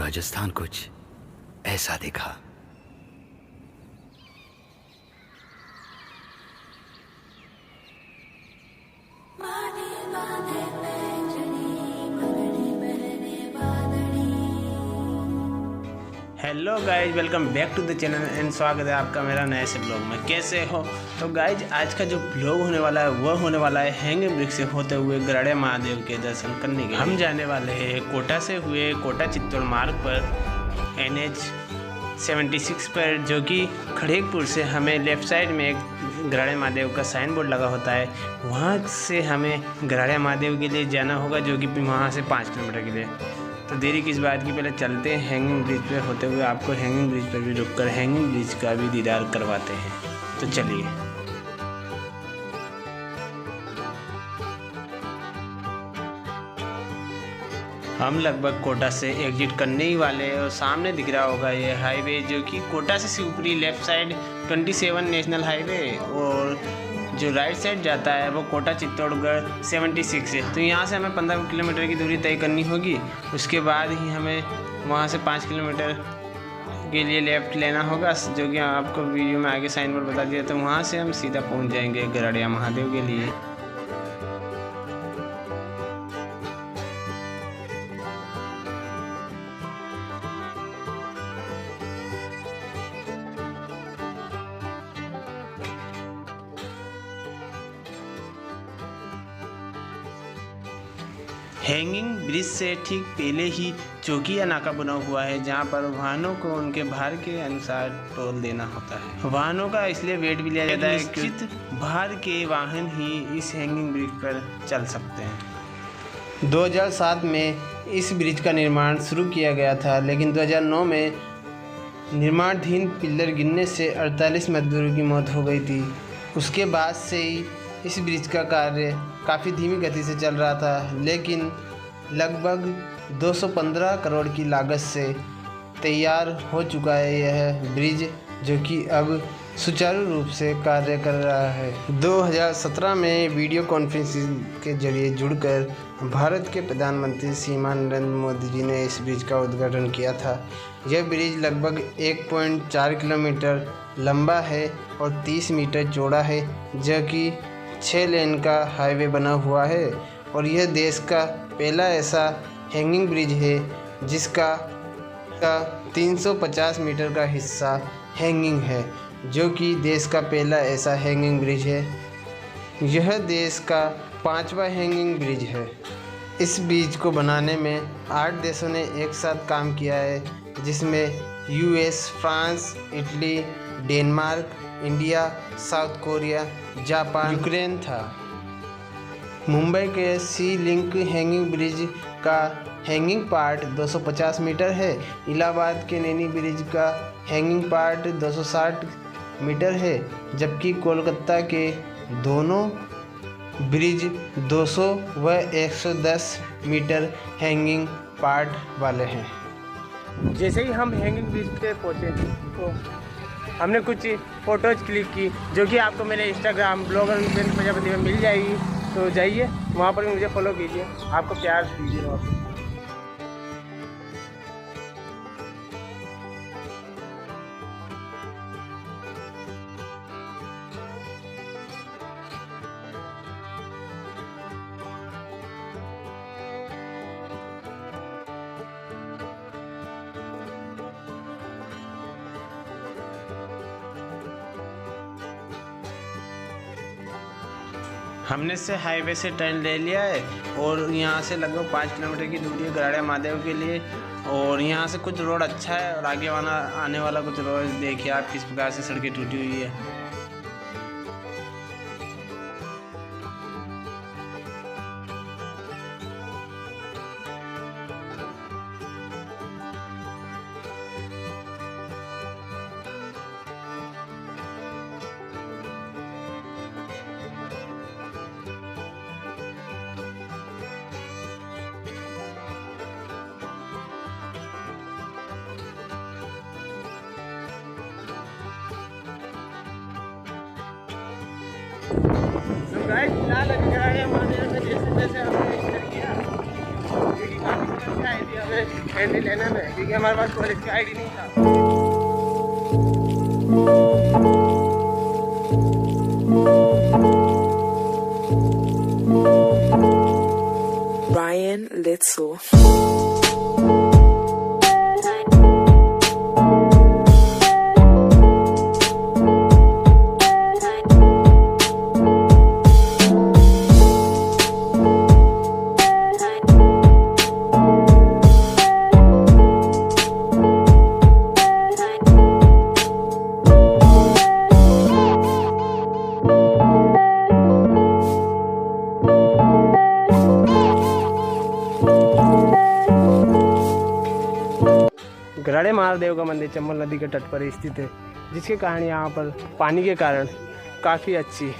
राजस्थान कुछ ऐसा दिखा। Hello guys, welcome back to the channel and स्वागत है आपका मेरा नए से ब्लॉग में। कैसे हो? तो गाइज आज का जो ब्लॉग होने वाला है वो होने वाला है हैंगिंग ब्रिज से होते हुए गराड़े महादेव के दर्शन करने के लिए। हम जाने वाले हैं कोटा से हुए कोटा चित्तौड़ मार्ग पर NH 76 पर, जो कि खड़गपुर से हमें लेफ़्ट साइड में एक गराड़े महादेव का साइन बोर्ड लगा होता है, वहाँ से हमें गराड़े महादेव के लिए जाना होगा, जो कि वहाँ से 5 किलोमीटर के लिए। तो देरी किस बात की, पहले चलते हैं हैंगिंग ब्रिज पे होते हुए, आपको हैंगिंग ब्रिज पर भी रुककर हैंगिंग ब्रिज का भी दीदार करवाते हैं। तो चलिए। हम लगभग कोटा से एग्जिट करने ही वाले हैं और सामने दिख रहा होगा ये हाईवे, जो कि कोटा से Shivpuri left side 27 national highway, और जो राइट साइड जाता है वो कोटा चित्तौड़गढ़ 76 है। तो यहाँ से हमें 15 किलोमीटर की दूरी तय करनी होगी। उसके बाद ही हमें वहाँ से 5 किलोमीटर के लिए लेफ़्ट लेना होगा, जो कि आपको वीडियो में आगे साइन बोर्ड बता दिया। तो वहाँ से हम सीधा पहुँच जाएंगे गराड़िया महादेव के लिए। हैंगिंग ब्रिज से ठीक पहले ही चौकिया नाका बना हुआ है, जहां पर वाहनों को उनके भार के अनुसार टोल देना होता है। वाहनों का इसलिए वेट भी लिया जाता है, निश्चित भार के वाहन ही इस हैंगिंग ब्रिज पर चल सकते हैं। 2007 में इस ब्रिज का निर्माण शुरू किया गया था, लेकिन 2009 में निर्माणाधीन पिलर गिरने से 48 मजदूरों की मौत हो गई थी। उसके बाद से ही इस ब्रिज का कार्य काफ़ी धीमी गति से चल रहा था, लेकिन लगभग 215 करोड़ की लागत से तैयार हो चुका है यह ब्रिज, जो कि अब सुचारू रूप से कार्य कर रहा है। 2017 में वीडियो कॉन्फ्रेंसिंग के जरिए जुड़कर भारत के प्रधानमंत्री श्रीमान नरेंद्र मोदी जी ने इस ब्रिज का उद्घाटन किया था। यह ब्रिज लगभग 1.4 किलोमीटर लंबा है और 30 मीटर चौड़ा है, जो कि 6 लेन का हाईवे बना हुआ है, और यह देश का पहला ऐसा हैंगिंग ब्रिज है जिसका 350 मीटर का हिस्सा हैंगिंग है, जो कि देश का पहला ऐसा हैंगिंग ब्रिज है। यह देश का 5वां हैंगिंग ब्रिज है। इस ब्रिज को बनाने में 8 देशों ने एक साथ काम किया है, जिसमें US, France, Italy, Denmark, India, south Korea, Japan, Ukraine था। मुंबई के सी लिंक हैंगिंग ब्रिज का हैंगिंग पार्ट 250 मीटर है। इलाहाबाद के नैनी ब्रिज का हैंगिंग पार्ट 260 मीटर है, जबकि कोलकाता के दोनों ब्रिज 200 व 110 मीटर हैंगिंग पार्ट वाले हैं। जैसे ही हम हैंगिंग ब्रिज पे पहुँचे तो हमने कुछ फ़ोटोज़ क्लिक की, जो कि आपको मेरे इंस्टाग्राम ब्लॉगर प्रजापति में मिल जाएगी। तो जाइए वहाँ पर मुझे फॉलो कीजिए, आपको प्यार दीजिए वहाँ पर। हमने से हाईवे से टर्न ले लिया है और यहाँ से लगभग 5 किलोमीटर की दूरी है गराड़े महादेव के लिए। और यहाँ से कुछ रोड अच्छा है और आगे आने वाला कुछ रोड देखिए आप किस प्रकार से सड़कें टूटी हुई है। तो गाइस फिलहाल अभी गराड़िया महादेव में जैसे हमने स्टार्ट किया, काफ़ी आई थी हमें एंट्री लेने में, क्योंकि हमारे पास कॉलेज की आईडी नहीं था। Ryan Litzel. गराड़े महादेव का मंदिर चंबल नदी के तट पर स्थित है, जिसके कारण यहाँ पर पानी के कारण काफ़ी अच्छी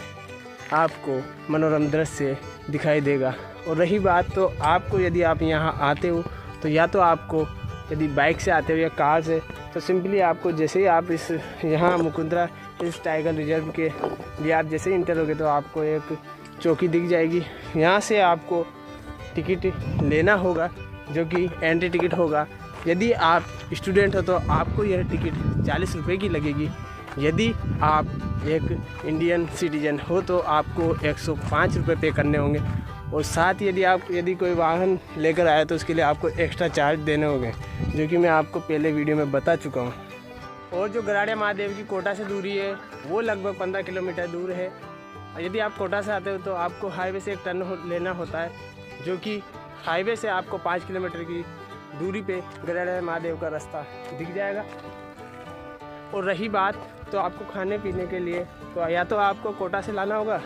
आपको मनोरम दृश्य दिखाई देगा। और रही बात तो आपको, यदि आप यहाँ आते हो तो या तो आपको यदि बाइक से आते हो या कार से, तो सिंपली आपको जैसे ही आप इस यहाँ मुकुंदरा इस टाइगर रिजर्व के लिए आप जैसे ही इंटर होगे तो आपको एक चौकी दिख जाएगी। यहाँ से आपको टिकट लेना होगा, जो कि एंट्री टिकट होगा। यदि आप स्टूडेंट हो तो आपको यह टिकट 40 रुपये की लगेगी। यदि आप एक इंडियन सिटीजन हो तो आपको 105 रुपये पे करने होंगे। और साथ ही यदि कोई वाहन लेकर आए तो उसके लिए आपको एक्स्ट्रा चार्ज देने होंगे, जो कि मैं आपको पहले वीडियो में बता चुका हूँ। और जो गराड़े महादेव की कोटा से दूरी है वो लगभग 15 किलोमीटर दूर है। यदि आप कोटा से आते हो तो आपको हाईवे से एक टर्न लेना होता है, जो कि हाईवे से आपको 5 किलोमीटर की दूरी पे गराड़े महादेव का रास्ता दिख जाएगा। और रही बात तो आपको खाने पीने के लिए, तो या तो आपको कोटा से लाना होगा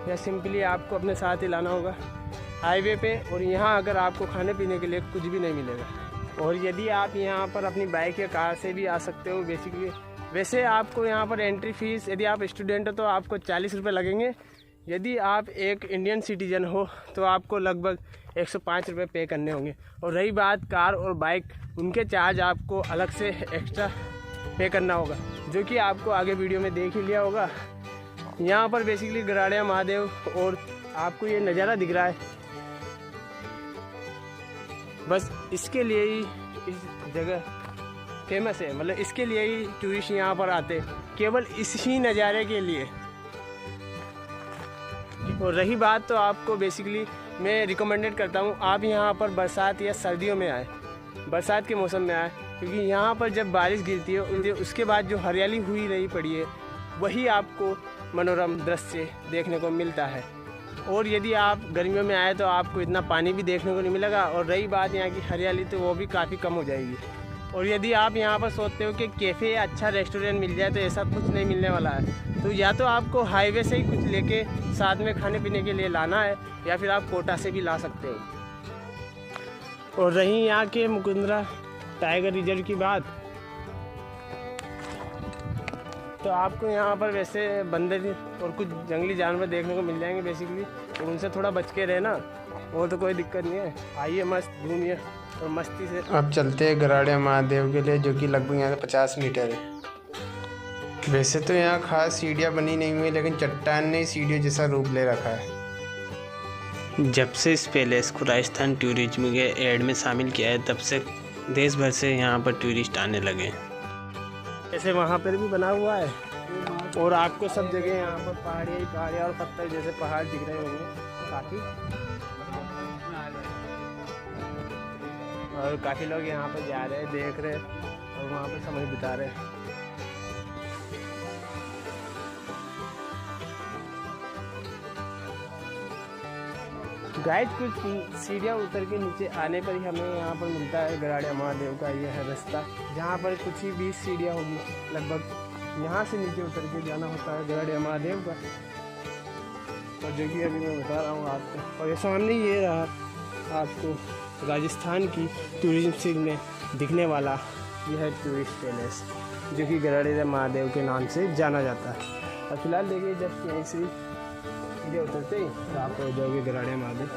या सिंपली आपको अपने साथ ही लाना होगा हाईवे पे। और यहाँ अगर आपको खाने पीने के लिए कुछ भी नहीं मिलेगा। और यदि आप यहाँ पर अपनी बाइक या कार से भी आ सकते हो बेसिकली। वैसे आपको यहाँ पर एंट्री फीस, यदि आप स्टूडेंट हो तो आपको 40 रुपये लगेंगे। यदि आप एक इंडियन सिटीजन हो तो आपको लगभग 105 रुपये पे करने होंगे। और रही बात कार और बाइक, उनके चार्ज आपको अलग से एक्स्ट्रा पे करना होगा, जो कि आपको आगे वीडियो में देख ही लिया होगा। यहाँ पर बेसिकली गराड़े महादेव और आपको ये नज़ारा दिख रहा है, बस इसके लिए ही इस जगह फेमस है। मतलब इसके लिए ही टूरिस्ट यहाँ पर आते, केवल इसी नज़ारे के लिए। और रही बात तो आपको बेसिकली मैं रिकमेंडेड करता हूँ आप यहाँ पर बरसात या सर्दियों में आए, बरसात के मौसम में आए, क्योंकि यहाँ पर जब बारिश गिरती है उसके बाद जो हरियाली हुई रही पड़ी है वही आपको मनोरम दृश्य देखने को मिलता है। और यदि आप गर्मियों में आए तो आपको इतना पानी भी देखने को नहीं मिलेगा। और रही बात यहाँ की हरियाली, तो वो भी काफ़ी कम हो जाएगी। और यदि आप यहाँ पर सोचते हो कि कैफ़े या अच्छा रेस्टोरेंट मिल जाए, तो ऐसा कुछ नहीं मिलने वाला है। तो या तो आपको हाईवे से ही कुछ लेके साथ में खाने पीने के लिए लाना है, या फिर आप कोटा से भी ला सकते हो। और रही यहाँ के मुकुंदरा टाइगर रिजर्व की बात, तो आपको यहाँ पर वैसे बंदर और कुछ जंगली जानवर देखने को मिल जाएंगे बेसिकली। तो उनसे थोड़ा बच के रहना, और तो कोई दिक्कत नहीं है। आइए मस्त घूमिए और मस्ती से। अब चलते हैं गराड़े महादेव के लिए, जो कि लगभग यहाँ से 50 मीटर है। वैसे तो यहाँ खास सीढ़ियाँ बनी नहीं हुई, लेकिन चट्टान ने सीढ़ियों जैसा रूप ले रखा है। जब से इस पैलेस को राजस्थान टूरिज्म के एड में शामिल किया है, तब से देश भर से यहाँ पर टूरिस्ट आने लगे। ऐसे वहाँ पर भी बना हुआ है, और आपको सब जगह यहाँ पर पहाड़ियाँ और पत्थर जैसे पहाड़ दिख रहे होंगे काफ़ी। और काफ़ी लोग यहाँ पर जा रहे हैं, देख रहे हैं और वहाँ पर समय बिता रहे हैं। गाइड कुछ सीढ़ियाँ उतर के नीचे आने पर ही हमें यहाँ पर मिलता है गराड़े महादेव का यह रास्ता, जहाँ पर कुछ ही 20 सीढ़ियाँ होगी लगभग। यहाँ से नीचे उतर के जाना होता है गराड़े महादेव का, और जो कि अभी मैं बता रहा हूँ आपको। और ये सामने ये रहा आपको राजस्थान की टूरिज्म सिटी में दिखने वाला यह टूरिस्ट पैलेस, जो कि गराड़े महादेव के नाम से जाना जाता है। और फिलहाल देखिए जस्ट यहीं से सीधे उतरते ही तो आप हो जाओगे गराड़े महादेव।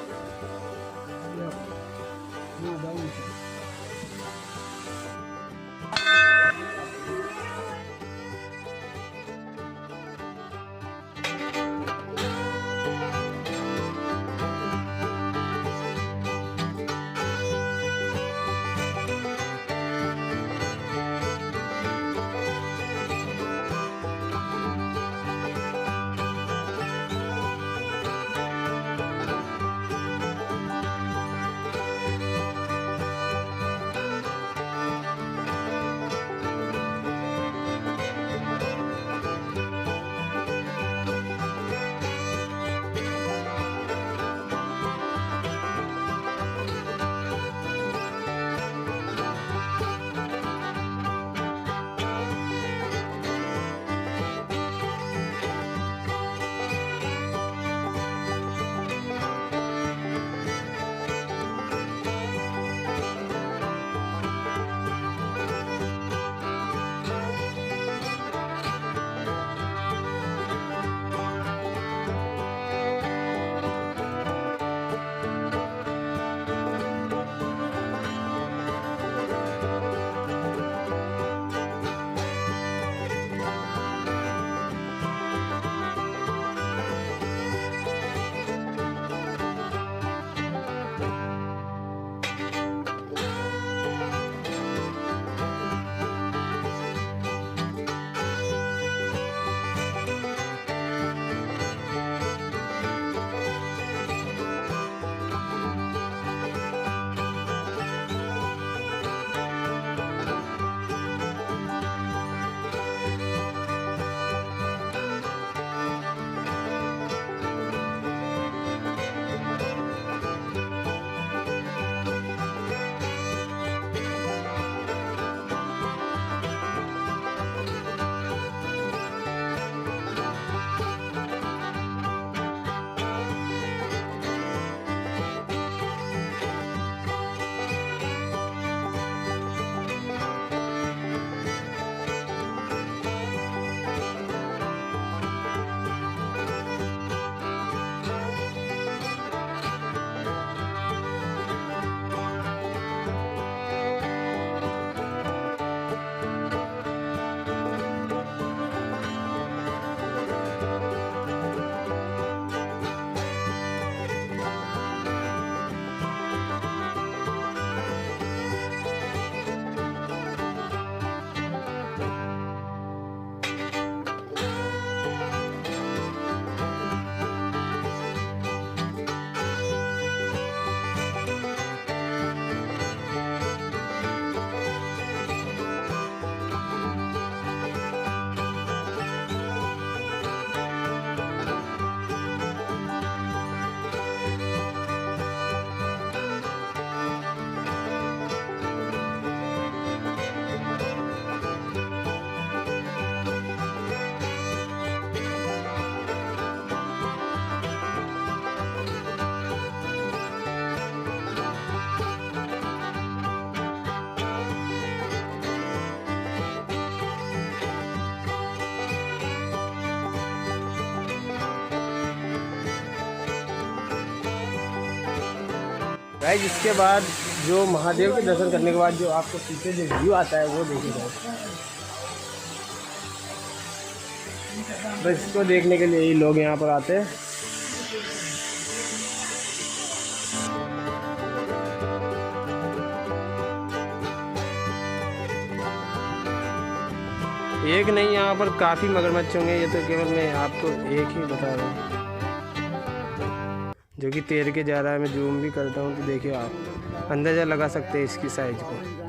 गाइस इसके बाद जो महादेव के दर्शन करने के बाद जो आपको पीछे जो व्यू आता है वो देखिए। बस इसको देखने के लिए ही लोग यहाँ पर आते हैं। एक नहीं, यहाँ पर काफ़ी मगरमच्छ होंगे। ये तो केवल मैं आपको एक ही बता रहा हूँ जो कि तैर के जा रहा है। मैं जूम भी करता हूँ तो देखिए आप अंदाज़ा लगा सकते हैं इसकी साइज को।